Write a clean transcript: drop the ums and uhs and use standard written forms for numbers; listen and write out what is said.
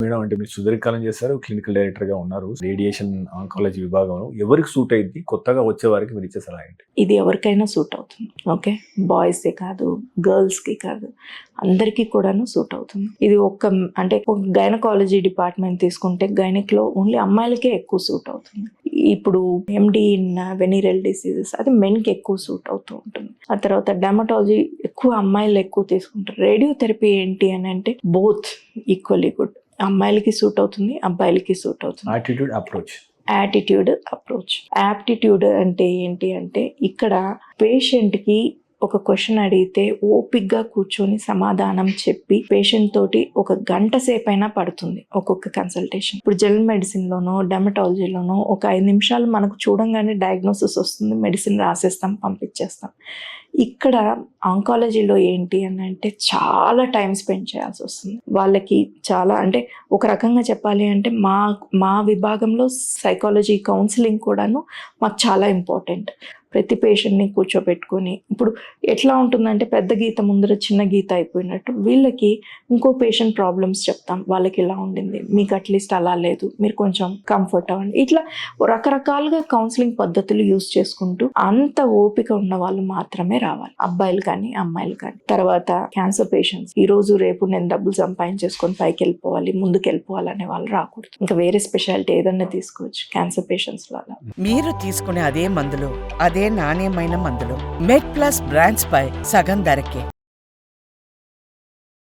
Madam, అంటే మీరు సుదీర్ఘకాలం చేశారు, క్లినికల్ డైరెక్టర్ గా ఉన్నారు, రేడియేషన్ ఆంకాలజీ విభాగంలో. ఎవరికి సూట్ అయింది? కొత్తగా వచ్చే వారికి మీరు ఇచ్చే సలహా ఏంటి? ఇది ఎవరికైనా సూట్ అవుతుంది. ఓకే, బాయ్సే కాదు, గర్ల్స్కి కాదు, అందరికీ కూడాను సూట్ అవుతుంది. ఇది అంటే ఒక గైనకాలజీ డిపార్ట్మెంట్ తీసుకుంటే గైనిక్లో ఓన్లీ అమ్మాయిలకే ఎక్కువ సూట్ అవుతుంది. ఇప్పుడు ఎండి ఇన్ వెనీరల్ డిసీజెస్ అది మెన్కి ఎక్కువ సూట్ అవుతూ ఉంటుంది. ఆ తర్వాత డెర్మటాలజీ ఎక్కువ అమ్మాయిలు ఎక్కువ తీసుకుంటారు. రేడియోథెరపీ ఏంటి అని అంటే బోత్ ఈక్వల్లీ గుడ్. అమ్మాయిలకి సూట్ అవుతుంది, అబ్బాయిలకి సూట్ అవుతుంది. Attitude approach. Attitude approach. Aptitude అంటే ఏంటి అంటే ఇక్కడ పేషెంట్కి ఒక క్వశ్చన్ అడిగితే ఓపిక్గా కూర్చొని సమాధానం చెప్పి పేషెంట్ తోటి ఒక గంట సేపు అయినా పడుతుంది ఒక్కొక్క కన్సల్టేషన్. ఇప్పుడు జనరల్ మెడిసిన్లోనో డెర్మటాలజీలోనో ఒక 5 నిమిషాలు మనకు చూడంగానే డయాగ్నోసిస్ వస్తుంది, మెడిసిన్ రాసేస్తాం, పంపించేస్తాం. ఇక్కడ ఆంకాలజీలో ఏంటి అని అంటే చాలా టైం స్పెండ్ చేయాల్సి వస్తుంది. వాళ్ళకి చాలా అంటే ఒక రకంగా చెప్పాలి అంటే మా విభాగంలో సైకాలజీ కౌన్సిలింగ్ కూడాను మాకు చాలా ఇంపార్టెంట్. ప్రతి పేషెంట్ని కూర్చోబెట్టుకొని, ఇప్పుడు ఎట్లా ఉంటుందంటే పెద్ద గీత ముందర చిన్న గీత అయిపోయినట్టు వీళ్ళకి ఇంకో పేషెంట్ ప్రాబ్లమ్స్ చెప్తాం. వాళ్ళకి ఇలా ఉండింది, మీకు అట్లీస్ట్ అలా లేదు, మీరు కొంచెం కంఫర్ట్ అవ్వండి. ఇట్లా రకరకాలుగా కౌన్సిలింగ్ పద్ధతులు యూజ్ చేసుకుంటూ అంత ఓపిక ఉన్న వాళ్ళు మాత్రమే రావాలి, అబ్బాయిలు కానీ అమ్మాయిలు కానీ. తర్వాత క్యాన్సర్ పేషెంట్స్ ఈ రోజు రేపు నేను డబ్బులు సంపాదించేసుకొని పైకి వెళ్ళిపోవాలి, ముందుకు వెళ్ళిపోవాలి అనే వాళ్ళు రాకూడదు. ఇంకా వేరే స్పెషాలిటీ ఏదన్నా తీసుకోవచ్చు క్యాన్సర్ పేషెంట్స్ వల్ల. మీరు తీసుకునే అదే మందులు, అదే నాణ్యమైన మందులు మెడ్ ప్లస్ బ్రాండ్స్ పై సగం ధరకే.